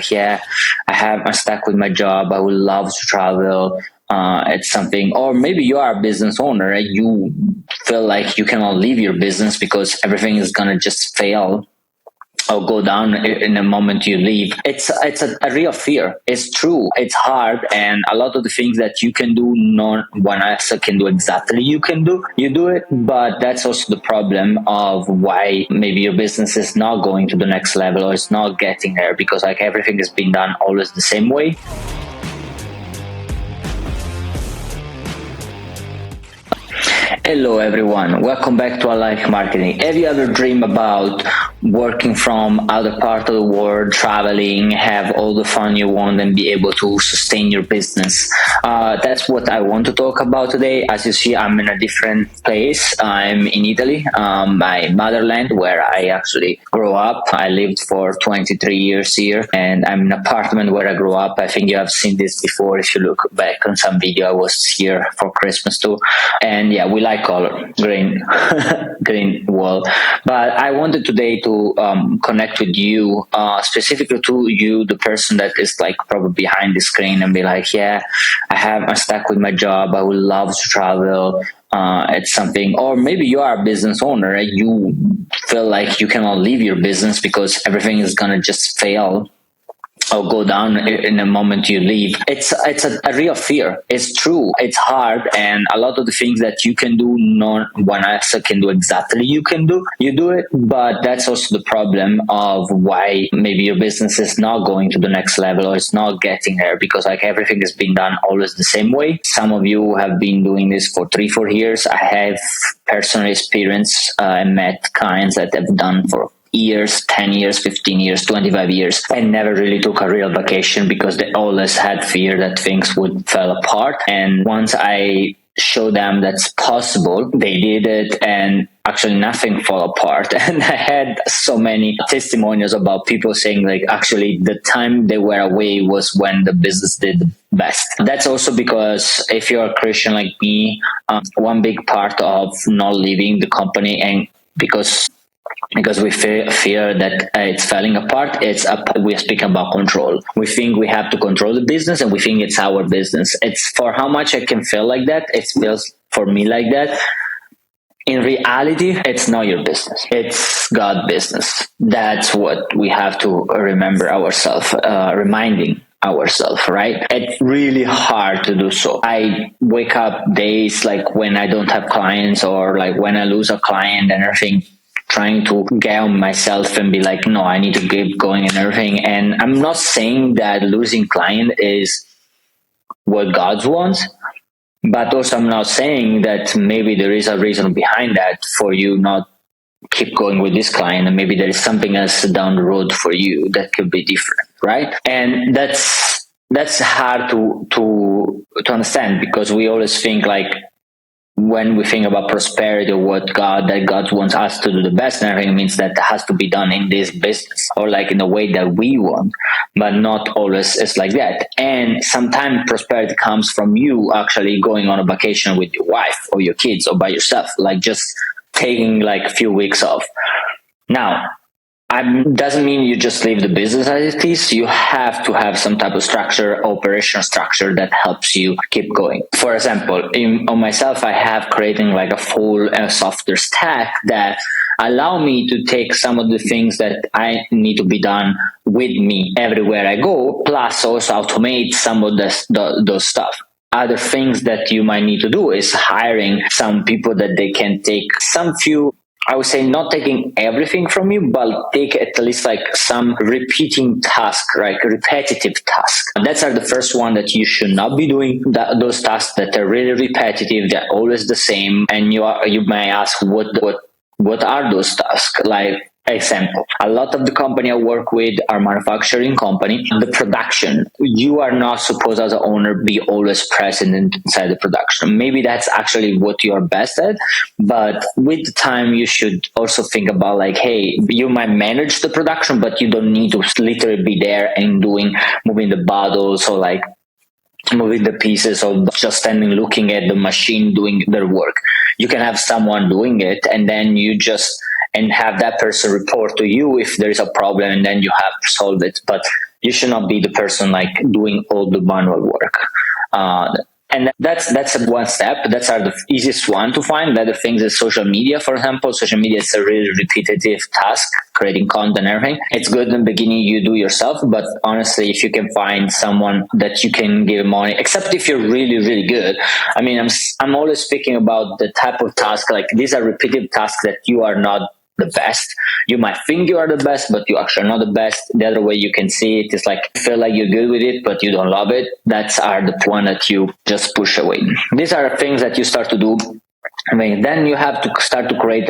Yeah, I'm stuck with my job. I would love to travel. It's something, or maybe you are a business owner and you feel like you cannot leave your business because everything is gonna just fail or go down in the moment you leave. It's a real fear. It's true. It's hard, and a lot of the things that you can do, no one else can do exactly. You do it, but that's also the problem of why maybe your business is not going to the next level or it's not getting there because like everything is being done always the same way. Hello everyone, welcome back to Life Marketing. Have you ever dreamed about working from other part of the world, traveling, have all the fun you want and be able to sustain your business? That's what I want to talk about today. As you see, I'm in a different place. I'm in Italy, my motherland, where I actually grew up. I lived for 23 years here, and I'm in an apartment where I grew up. I think you have seen this before. If you look back on some video, I was here for Christmas too. And yeah, we like color, green, green wall. But I wanted today to connect with you, specifically to you, the person that is like probably behind the screen, and be like, yeah, I'm stuck with my job. I would love to travel. It's something, or maybe you are a business owner and you feel like you cannot leave your business because everything is gonna just fail or go down in the moment you leave. It's a real fear. It's true. It's hard, and a lot of the things that you can do, no one else can do exactly. You do it, but that's also the problem of why maybe your business is not going to the next level or it's not getting there because like everything is being done always the same way. Some of you have been doing this for 3-4 years. I have personal experience and met clients that have done for years, 10 years, 15 years, 25 years, and never really took a real vacation because they always had fear that things would fall apart. And once I showed them that's possible, they did it, and actually nothing fall apart. And I had so many testimonials about people saying like actually the time they were away was when the business did the best. That's also because if you're a Christian like me, one big part of not leaving the company and because we fear that it's falling apart. We're speaking about control. We think we have to control the business, and we think it's our business. It's for how much I can feel like that. It feels for me like that. In reality, it's not your business. It's God's business. That's what we have to remember ourselves, reminding ourselves, right? It's really hard to do so. I wake up days like when I don't have clients or like when I lose a client and everything, trying to get on myself and be like, no, I need to keep going and everything. And I'm not saying that losing client is what God wants, but also I'm not saying that maybe there is a reason behind that for you not keep going with this client, and maybe there is something else down the road for you that could be different, right? And that's hard to understand because we always think like, when we think about prosperity or that God wants us to do the best and everything, means that it has to be done in this business or like in the way that we want, but not always it's like that. And sometimes prosperity comes from you actually going on a vacation with your wife or your kids or by yourself, like just taking like a few weeks off. Now, doesn't mean you just leave the business as it is. You have to have some type of structure, operational structure that helps you keep going. For example, on myself, I have creating like a full software stack that allow me to take some of the things that I need to be done with me everywhere I go, plus also automate some of those stuff. Other things that you might need to do is hiring some people that they can take some few, I would say, not taking everything from you, but take at least like some repeating task, like repetitive task. That's the first one that you should not be doing. Those tasks that are really repetitive, they're always the same. And you may ask, what are those tasks? Like, example, a lot of the company I work with are manufacturing company. The production, you are not supposed as an owner be always present inside the production. Maybe that's actually what you are best at, but with the time you should also think about like, hey, you might manage the production, but you don't need to literally be there and moving the bottles or like moving the pieces or just standing looking at the machine doing their work. You can have someone doing it, and then you just and have that person report to you if there is a problem, and then you have to solve it. But you should not be the person like doing all the manual work. And that's one step. That's the easiest one to find. The other things is social media, for example. Social media is a really repetitive task, creating content and everything. It's good in the beginning you do yourself, but honestly, if you can find someone that you can give money, except if you're really, really good. I mean, I'm always speaking about the type of task, like these are repetitive tasks that you are not the best. You might think you are the best, but you actually are not the best. The other way you can see it is like you feel like you're good with it, but you don't love it. That's are the one that you just push away. These are things that you start to do. I mean, then you have to start to create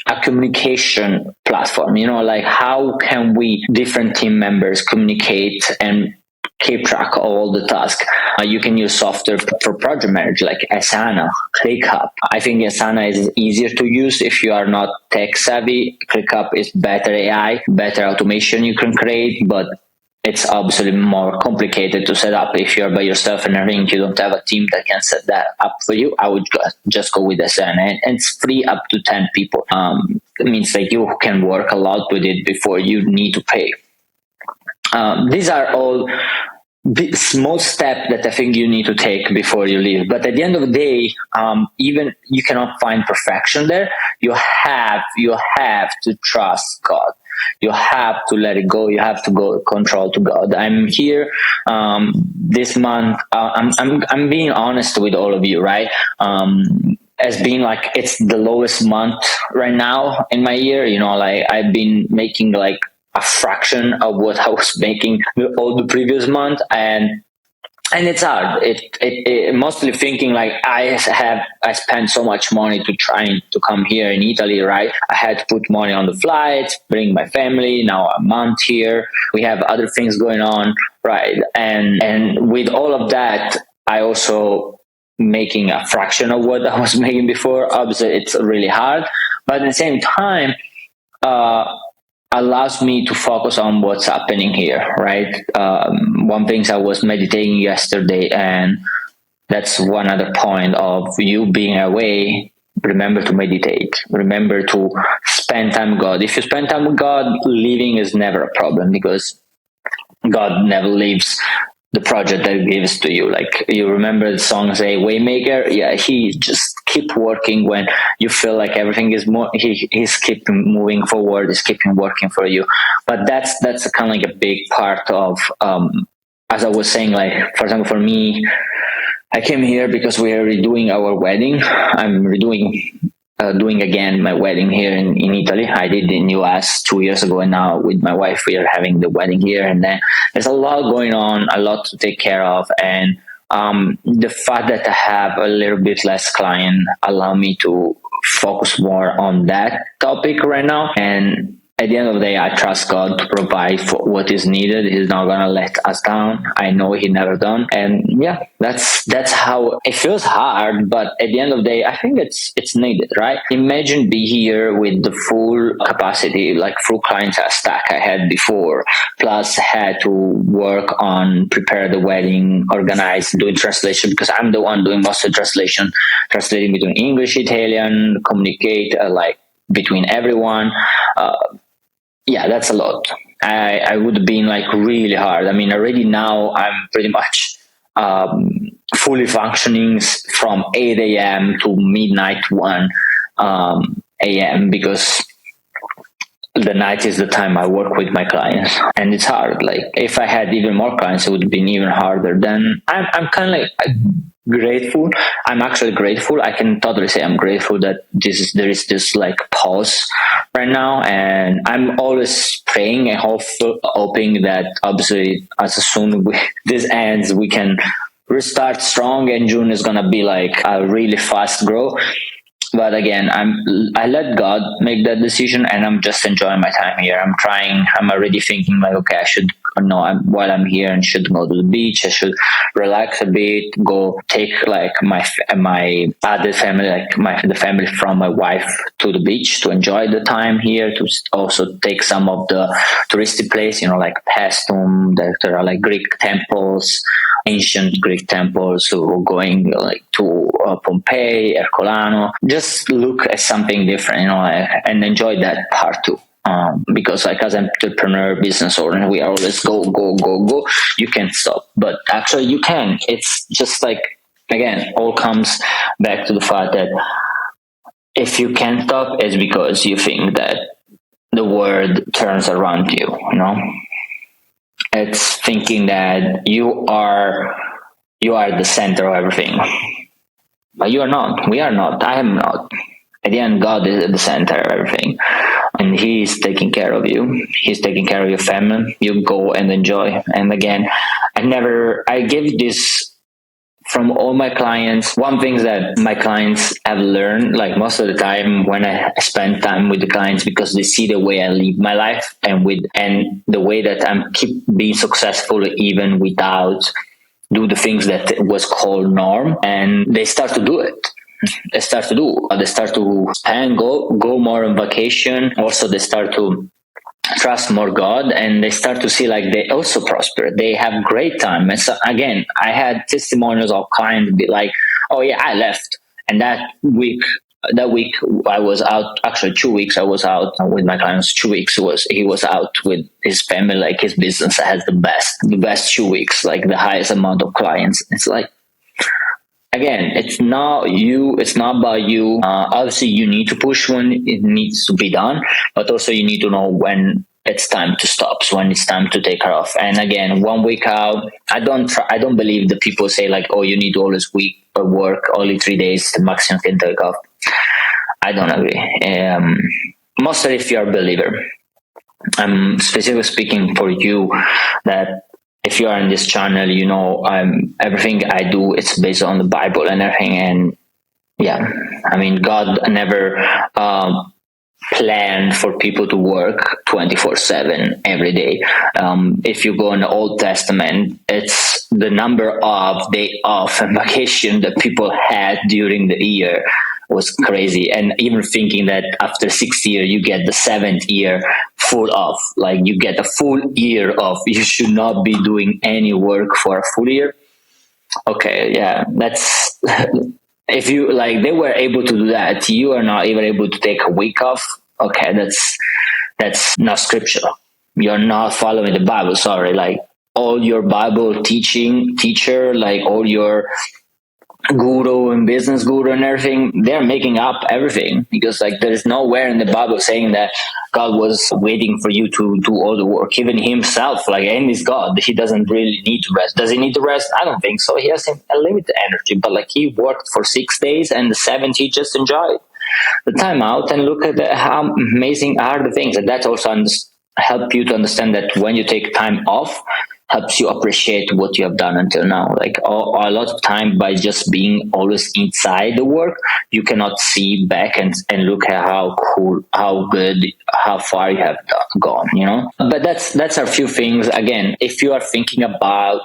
a communication platform. Like how can we different team members communicate and keep track of all the tasks. You can use software for project management like Asana, ClickUp. I think Asana is easier to use if you are not tech savvy. ClickUp is better AI, better automation you can create, but it's obviously more complicated to set up. If you're by yourself and everything, you don't have a team that can set that up for you. I would just go with Asana, and it's free up to 10 people. It means like you can work a lot with it before you need to pay. These are all small steps that I think you need to take before you leave. But at the end of the day, even you cannot find perfection there. You have to trust God. You have to let it go. You have to go control to God. I'm here this month. I'm being honest with all of you, right? As being like it's the lowest month right now in my year. Like I've been making like a fraction of what I was making all the previous month, and it's hard. It mostly thinking like I spent so much money to trying to come here in Italy, right? I had to put money on the flights, bring my family. Now a month here, we have other things going on, right? And with all of that, I also making a fraction of what I was making before. Obviously, it's really hard, but at the same time, allows me to focus on what's happening here, right? One thing I was meditating yesterday, and that's one other point of you being away. Remember to meditate. Remember to spend time with God. If you spend time with God, leaving is never a problem because God never leaves the project that gives to you. Like you remember the song say Waymaker, yeah, he just keep working when you feel like everything is more, he's keeping moving forward, he's keeping working for you. But that's kind of like a big part of as I was saying, like for example for me, I came here because we are redoing our wedding. I'm doing again my wedding here in Italy. I did in US 2 years ago, and now with my wife we are having the wedding here. And then there's a lot going on, a lot to take care of, and the fact that I have a little bit less client allow me to focus more on that topic right now. And at the end of the day, I trust God to provide for what is needed. He's not gonna let us down. I know He never done. And yeah, that's how it feels hard. But at the end of the day, I think it's needed, right? Imagine be here with the full capacity, like full client stack I had before, plus had to work on prepare the wedding, organize, doing translation because I'm the one doing most of the translation, translating between English, Italian, communicate like between everyone. Yeah, that's a lot. I would have been like really hard. I mean, already now I'm pretty much fully functioning from 8 a.m. to midnight 1 a.m. because the night is the time I work with my clients, and it's hard. Like if I had even more clients, it would have been even harder. Then I'm kind of like grateful. I'm actually grateful. I can totally say I'm grateful that there is this like pause right now, and I'm always praying and hoping that obviously as soon as this ends, we can restart strong, and June is gonna be like a really fast growth. But again, I let God make that decision, and I'm just enjoying my time here. I'm already thinking like, okay, I should while I'm here, and should go to the beach. I should relax a bit, go take like my other family, like the family from my wife to the beach to enjoy the time here. To also take some of the touristy place, like Paestum, that there are like Greek temples. ancient Greek temples, or going like to Pompeii, Ercolano. Just look at something different, and enjoy that part too. Because like as an entrepreneur, business owner, we are always go, go, go, go. You can't stop, but actually you can. It's just like, again, all comes back to the fact that if you can't stop, it's because you think that the world turns around you. It's thinking that you are the center of everything, but you are not. We are not. I am not. At the end, God is at the center of everything, and He's taking care of you. He's taking care of your family. You go and enjoy. And again, I give this from all my clients. One thing that my clients have learned, like most of the time when I spend time with the clients, because they see the way I live my life and the way that I'm keep being successful even without do the things that was called norm, and they start to do it. They start to spend, go more on vacation. Also, they start to trust more God, and they start to see like they also prosper. They have great time. And so again, I had testimonials of clients be like, "Oh yeah, I left," and that week I was out. Actually, 2 weeks I was out with my clients. 2 weeks he was out with his family. Like his business has the best 2 weeks, like the highest amount of clients. It's like, again, it's not about you. Obviously you need to push when it needs to be done, but also you need to know when it's time to stop, so when it's time to take her off. And again, 1 week out, I don't believe the people say like, oh, you need to always work only 3 days, the maximum can take off. I don't agree. Mostly if you're a believer. I'm specifically speaking for you, that if you are in this channel, everything I do, it's based on the Bible and everything. And yeah, I mean, God never planned for people to work 24/7 every day. If you go in the Old Testament, it's the number of day off and vacation that people had during the year was crazy. And even thinking that after 6th year, you get the 7th year full off, like you get a full year off. You should not be doing any work for a full year. Okay, yeah, that's if you like, they were able to do that. You are not even able to take a week off. Okay, that's not scriptural. You're not following the Bible. Sorry, like all your Bible teacher, like all your guru and business guru and everything, they're making up everything, because like there is nowhere in the Bible saying that God was waiting for you to do all the work. Even himself, like, and he's God, he doesn't really need to rest. Does he need to rest? I don't think so. He has a limited energy, but like he worked for 6 days, and the 7th he just enjoyed the time out. And look at how amazing are the things. And that also help you to understand that when you take time off, helps you appreciate what you have done until now. Like a lot of time, by just being always inside the work, you cannot see back and look at how cool, how good, how far you have gone, But that's a few things. Again, if you are thinking about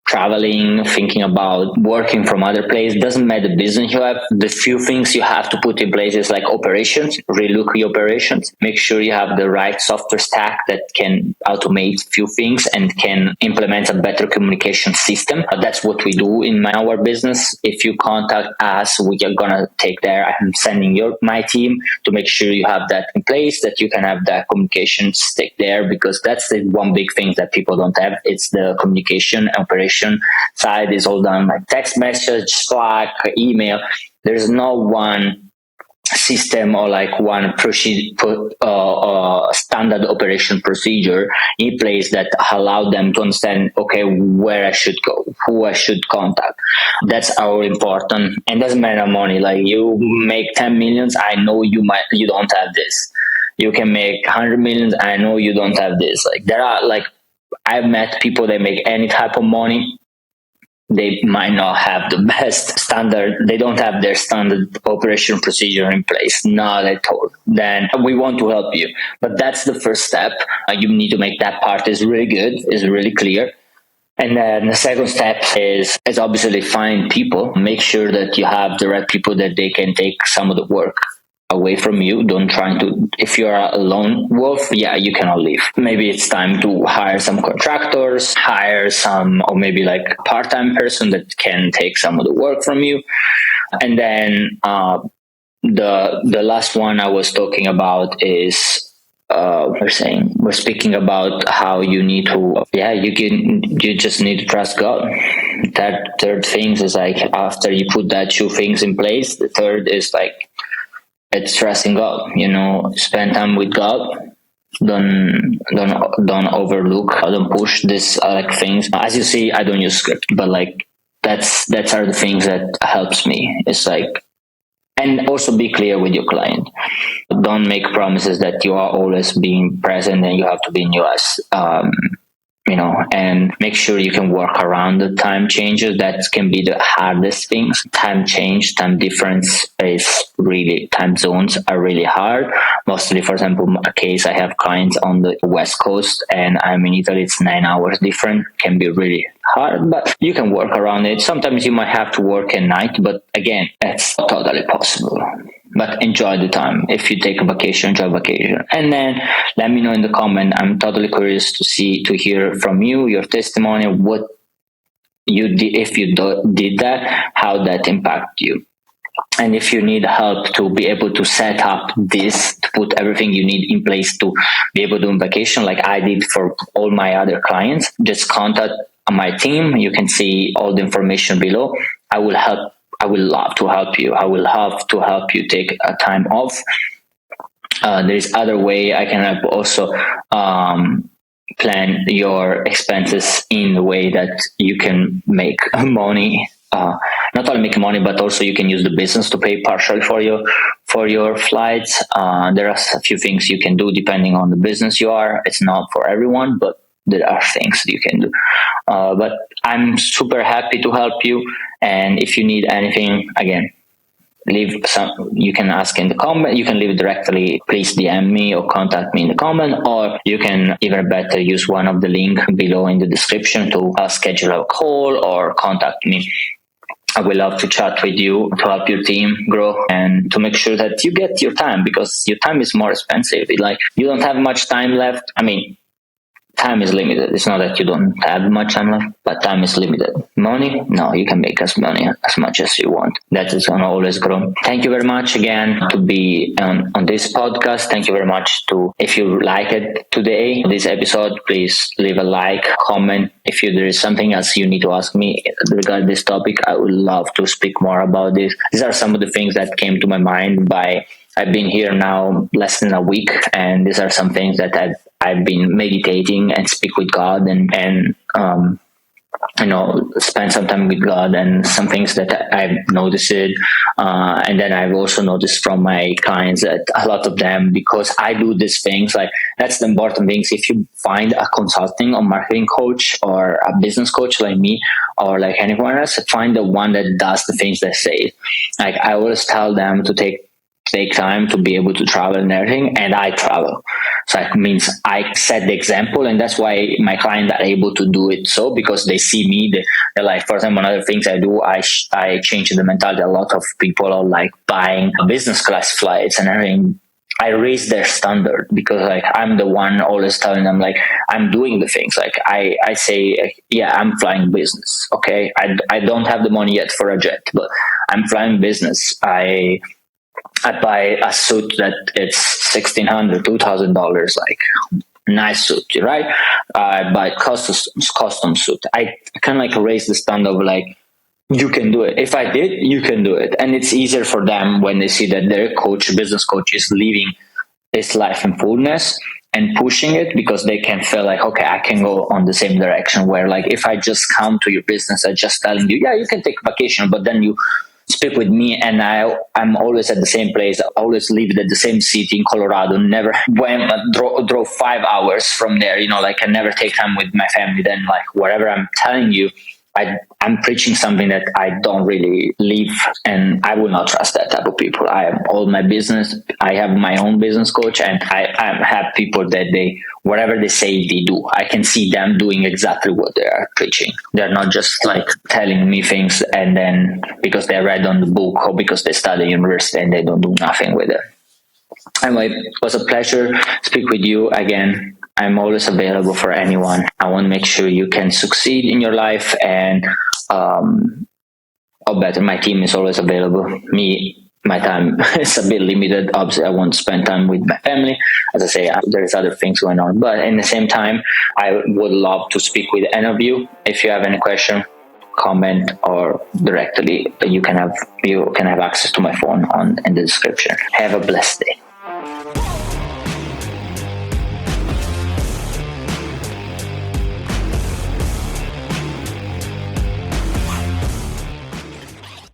traveling, thinking about working from other places, doesn't matter the business you have, the few things you have to put in place is like operations, relook your operations, make sure you have the right software stack that can automate few things and can implement a better communication system. That's what we do in our business. If you contact us, we are gonna take there. I'm sending my team to make sure you have that in place, that you can have that communication stick there, because that's the one big thing that people don't have. It's the communication operation side is all done like text message, Slack, email. There's no one system or like one standard operation procedure in place that allow them to understand, okay, where I should go, who I should contact. That's all important. And doesn't matter money. Like you make 10 millions, I know you don't have this. You can make 100 millions, I know you don't have this. Like there are like, I've met people that make any type of money. They might not have the best standard. They don't have their standard operation procedure in place. Not at all. Then we want to help you. But that's the first step. You need to make that part is really good, is really clear. And then the second step is obviously find people. Make sure that you have the right people that they can take some of the work. away from you. Don't try to, if you're a lone wolf, yeah, you cannot leave. Maybe it's time to hire some contractors, hire some, or maybe like a part-time person that can take some of the work from you. And then the last one I was talking about is we're speaking about how you need to, you just need to trust God. That third thing is like, after you put that two things in place, the third is like, it's trusting God. Spend time with God. Don't overlook, don't push this like things. As you see, I don't use script, but like that's are the things that helps me. It's like, and also be clear with your client. Don't make promises that you are always being present and you have to be in US. And make sure you can work around the time changes. That can be the hardest things. Time change, time difference is really, time zones are really hard. Mostly, for example, a case, I have clients on the West Coast and I'm in Italy, it's 9 hours different. Can be really hard, but you can work around it. Sometimes you might have to work at night, but again, it's totally possible. But enjoy the time. If you take a vacation, enjoy vacation. And then let me know in the comment. I'm totally curious to hear from you, your testimony, what you did, if you did that, how that impacted you. And if you need help to be able to set up this, to put everything you need in place to be able to do vacation, like I did for all my other clients, just contact my team. You can see all the information below. I will love to help you. I will love to help you take a time off. There is other way I can help also plan your expenses in a way that you can make money. Not only make money, but also you can use the business to pay partially for your flights. There are a few things you can do depending on the business you are. It's not for everyone, but there are things you can do. But I'm super happy to help you. And if you need anything, again, you can ask in the comment, you can leave it directly, please DM me or contact me in the comment, or you can even better use one of the link below in the description to schedule a call or contact me. I would love to chat with you to help your team grow and to make sure that you get your time, because your time is more expensive. Like, you don't have much time left. I mean, time is limited. It's not that you don't have much time left, but time is limited. Money? No, you can make as much as you want. That is going to always grow. Thank you very much again to be on this podcast. Thank you very much if you like it today, this episode, please leave a like, comment. If there is something else you need to ask me regarding this topic, I would love to speak more about this. These are some of the things that came to my mind I've been here now less than a week, and these are some things that I've been meditating and speak with God and spend some time with God, and some things that I've noticed and then I've also noticed from my clients that a lot of them, because I do these things, like that's the important things. If you find a consulting or marketing coach or a business coach like me or like anyone else, find the one that does the things they say. Like, I always tell them to take time to be able to travel and everything, and I travel. So it means I set the example, and that's why my clients are able to do it, so because they see me. They're like, for example, one of the things I do, I change the mentality. A lot of people are like buying business class flights and everything. I raise their standard, because like I'm the one always telling them, like, I'm doing the things. Like I say, yeah, I'm flying business. Okay. I don't have the money yet for a jet, but I'm flying business. I buy a suit that it's $1,600, $2,000, like nice suit, right? I buy custom suit. I kind of like raise the standard of like, you can do it. If I did, you can do it. And it's easier for them when they see that their business coach is living this life in fullness and pushing it, because they can feel like, okay, I can go on the same direction. Where like, if I just come to your business, I just telling you, yeah, you can take vacation, but then you speak with me and I'm always at the same place. I always lived at the same city in Colorado, never drove 5 hours from there, like I never take time with my family. Then like, whatever I'm telling you, I'm preaching something that I don't really live, and I will not trust that type of people. I have all my business. I have my own business coach, and I have people that whatever they say, they do. I can see them doing exactly what they are preaching. They're not just like telling me things and then because they read on the book or because they study university and they don't do nothing with it. Anyway, it was a pleasure speak with you again. I'm always available for anyone. I want to make sure you can succeed in your life, and or better, my team is always available. My time is a bit limited. Obviously, I want to spend time with my family. As I say, there's other things going on, but in the same time, I would love to speak with any of you. If you have any question, comment, or directly, you can have access to my phone in the description. Have a blessed day.